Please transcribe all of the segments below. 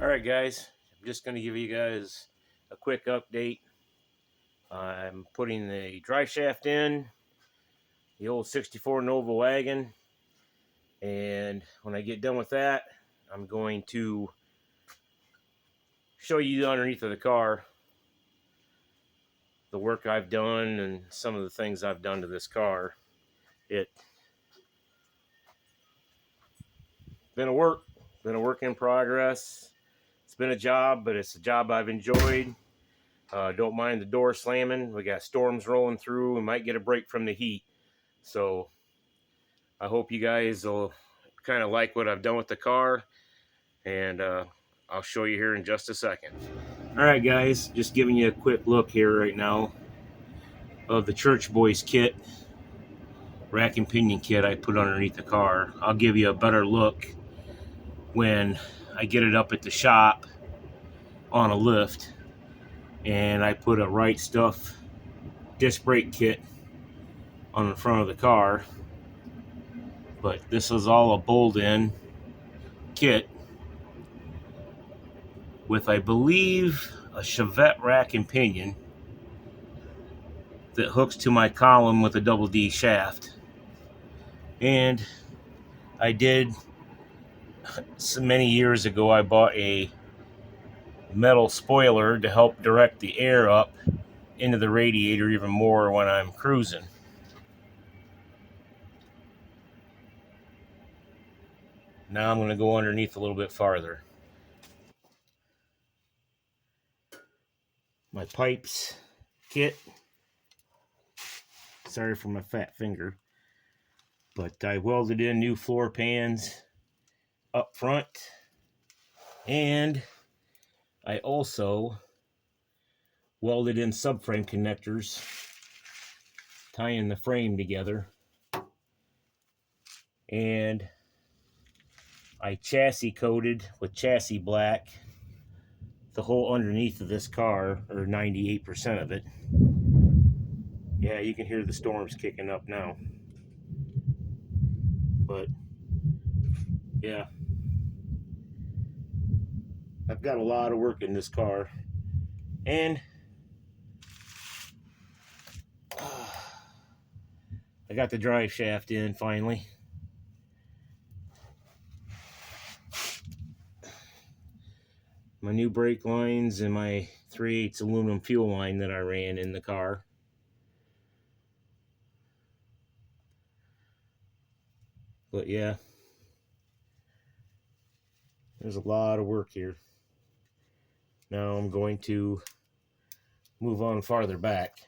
Alright guys, I'm just going to give you guys a quick update. I'm putting the drive shaft in, the old 64 Nova Wagon, and when I get done with that, I'm going to show you underneath of the car the work I've done and some of the things I've done to this car. It's been a work in progress. It's been a job, but it's a job I've enjoyed. Don't mind the door slamming. We got storms rolling through. We might get a break from the heat. So I hope you guys will kind of like what I've done with the car. And I'll show you here in just a second. All right, guys. Just giving you a quick look here right now of the Church Boys kit. Rack and pinion kit I put underneath the car. I'll give you a better look when I get it up at the shop on a lift. And I put a Right Stuff disc brake kit on the front of the car, but this is all a bolt-in kit with, I believe, a Chevette rack and pinion that hooks to my column with a double D shaft. And I did, so many years ago, I bought a metal spoiler to help direct the air up into the radiator even more when I'm cruising. Now I'm going to go underneath a little bit farther. My pipes kit. Sorry for my fat finger. But I welded in new floor pans up front. And I also welded in subframe connectors, tying the frame together. And I chassis coated with chassis black the whole underneath of this car, or 98% of it. Yeah, you can hear the storms kicking up now. But yeah, I've got a lot of work in this car. And I got the drive shaft in finally. My new brake lines and my 3/8 aluminum fuel line that I ran in the car. But yeah, there's a lot of work here. Now I'm going to move on farther back.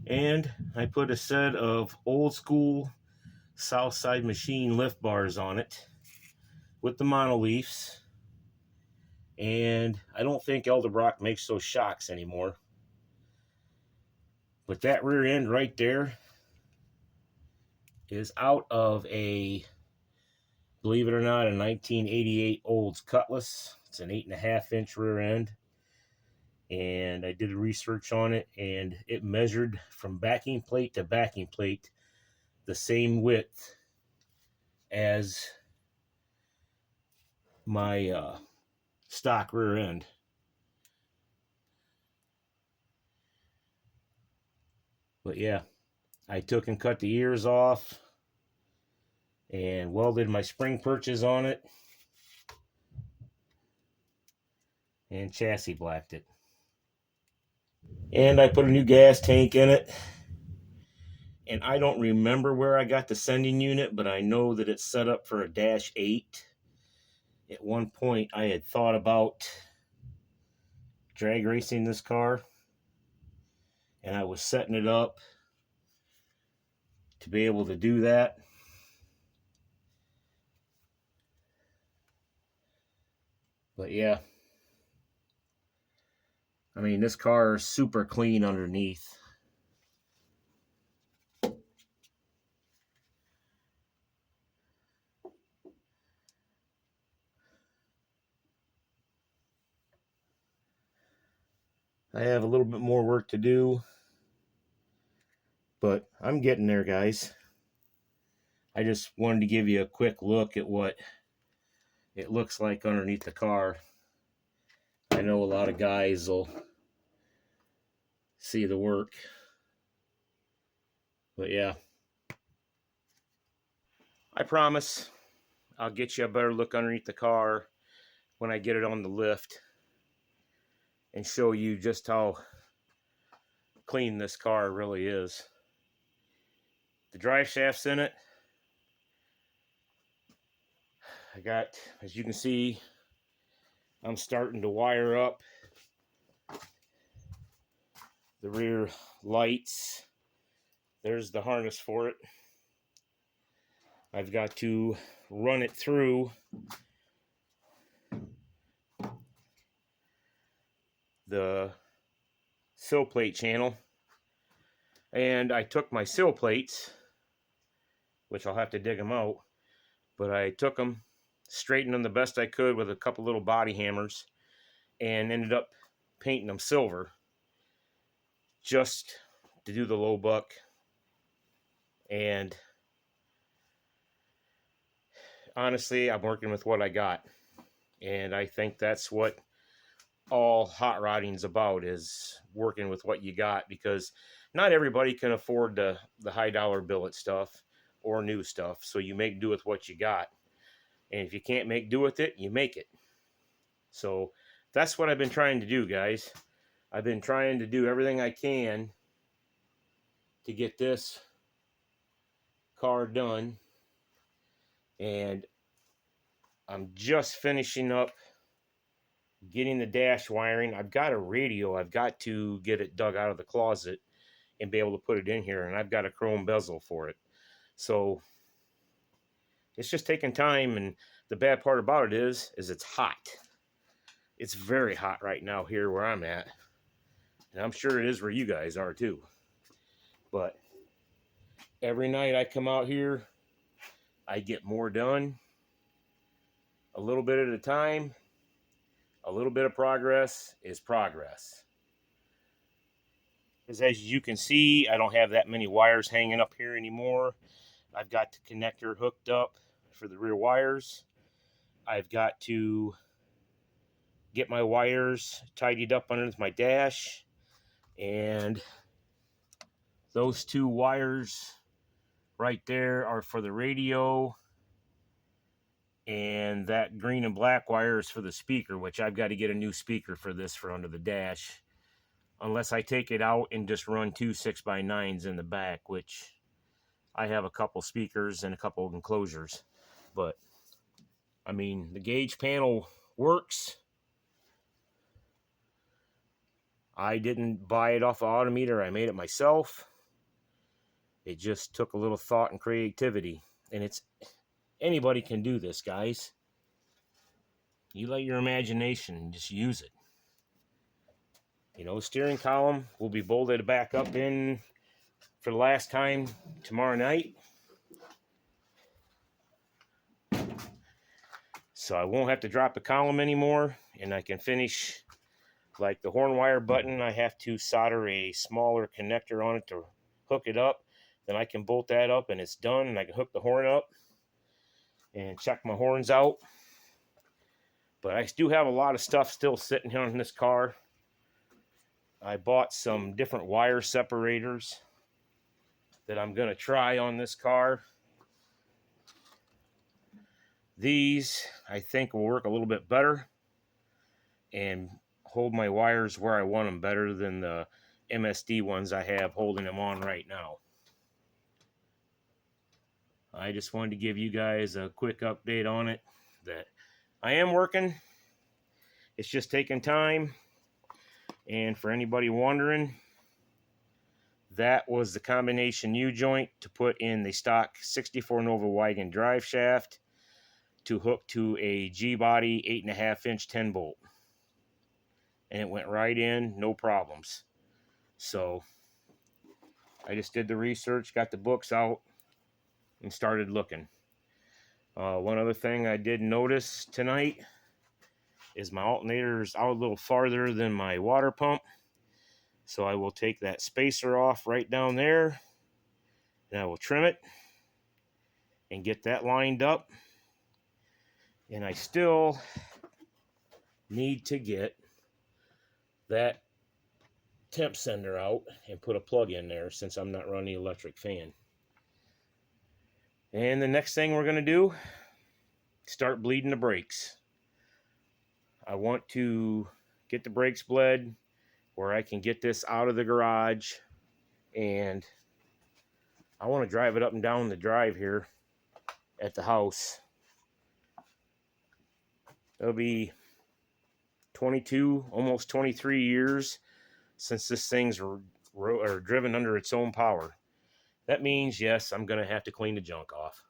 And I put a set of old school Southside machine lift bars on it with the monoleafs. And I don't think Edelbrock makes those shocks anymore. But that rear end right there is out of a, believe it or not, a 1988 Olds Cutlass. It's an 8.5-inch rear end. And I did research on it, and it measured from backing plate to backing plate the same width as my stock rear end. But yeah, I took and cut the ears off and welded my spring perches on it and chassis blacked it. And I put a new gas tank in it. And I don't remember where I got the sending unit, but I know that it's set up for a -8. At one point, I had thought about drag racing this car, and I was setting it up to be able to do that. But yeah, I mean, this car is super clean underneath. I have a little bit more work to do, but I'm getting there, guys. I just wanted to give you a quick look at what it looks like underneath the car. I know a lot of guys will see the work. But yeah, I promise I'll get you a better look underneath the car when I get it on the lift and show you just how clean this car really is. The drive shaft's in it. I got, as you can see, I'm starting to wire up the rear lights. There's the harness for it. I've got to run it through the sill plate channel. And I took my sill plates, which I'll have to dig them out, but I took them, straightened them the best I could with a couple little body hammers, and ended up painting them silver just to do the low buck. And honestly, I'm working with what I got. And I think that's what all hot rodding's about, is working with what you got, because not everybody can afford the high dollar billet stuff or new stuff. So you make do with what you got. And if you can't make do with it, you make it. So that's what I've been trying to do, guys. I've been trying to do everything I can to get this car done. And I'm just finishing up getting the dash wiring. I've got a radio. I've got to get it dug out of the closet and be able to put it in here. And I've got a chrome bezel for it. So it's just taking time. And the bad part about it is it's hot. It's very hot right now here where I'm at. And I'm sure it is where you guys are too. But every night I come out here, I get more done. A little bit at a time. A little bit of progress is progress. Because as you can see, I don't have that many wires hanging up here anymore. I've got the connector hooked up for the rear wires. I've got to get my wires tidied up underneath my dash. And those two wires right there are for the radio. And that green and black wire is for the speaker, which I've got to get a new speaker for this for under the dash. Unless I take it out and just run two 6x9s in the back, which I have a couple speakers and a couple of enclosures. But, I mean, the gauge panel works. I didn't buy it off the Autometer. I made it myself. It just took a little thought and creativity. And it's anybody can do this, guys. You let your imagination just use it. You know, the steering column will be bolted back up in for the last time tomorrow night. So I won't have to drop the column anymore, and I can finish like the horn wire button. I have to solder a smaller connector on it to hook it up. Then I can bolt that up and it's done, and I can hook the horn up and check my horns out. But I do have a lot of stuff still sitting here on this car. I bought some different wire separators that I'm going to try on this car. These, I think, will work a little bit better and hold my wires where I want them better than the MSD ones I have holding them on right now. I just wanted to give you guys a quick update on it, that I am working. It's just taking time. And for anybody wondering, that was the combination U-joint to put in the stock 64 Nova Wagon drive shaft to hook to a G-body 8.5-inch 10 bolt. And it went right in, no problems. So I just did the research, got the books out, and started looking. One other thing I did notice tonight is my alternator is out a little farther than my water pump. So I will take that spacer off right down there, and I will trim it and get that lined up. And I still need to get that temp sender out and put a plug in there since I'm not running the electric fan. And the next thing we're going to do, start bleeding the brakes. I want to get the brakes bled where I can get this out of the garage, and I want to drive it up and down the drive here at the house. It'll be 22, almost 23 years since this thing's driven under its own power. That means, yes, I'm going to have to clean the junk off,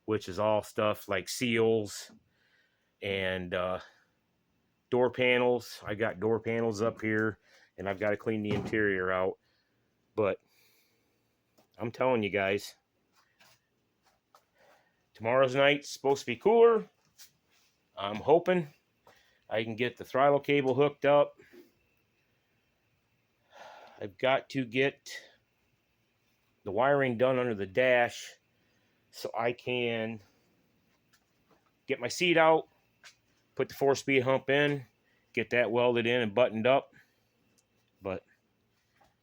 which is all stuff like seals and door panels. I got door panels up here, and I've got to clean the interior out. But I'm telling you guys, tomorrow's night's supposed to be cooler. I'm hoping I can get the throttle cable hooked up. I've got to get the wiring done under the dash so I can get my seat out, put the 4-speed hump in, get that welded in and buttoned up. But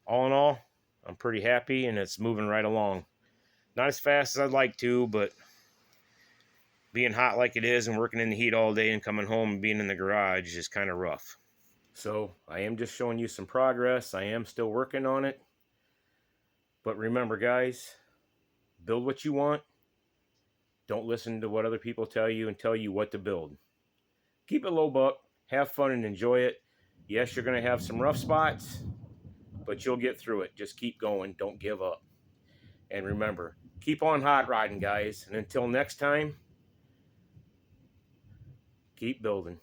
all in all, I'm pretty happy, and it's moving right along. Not as fast as I'd like to, but being hot like it is and working in the heat all day and coming home and being in the garage is kind of rough. So I am just showing you some progress. I am still working on it. But remember, guys, build what you want. Don't listen to what other people tell you and tell you what to build. Keep it low buck, have fun and enjoy it. Yes, you're going to have some rough spots, but you'll get through it. Just keep going. Don't give up. And remember, keep on hot rodding, guys. And until next time, keep building.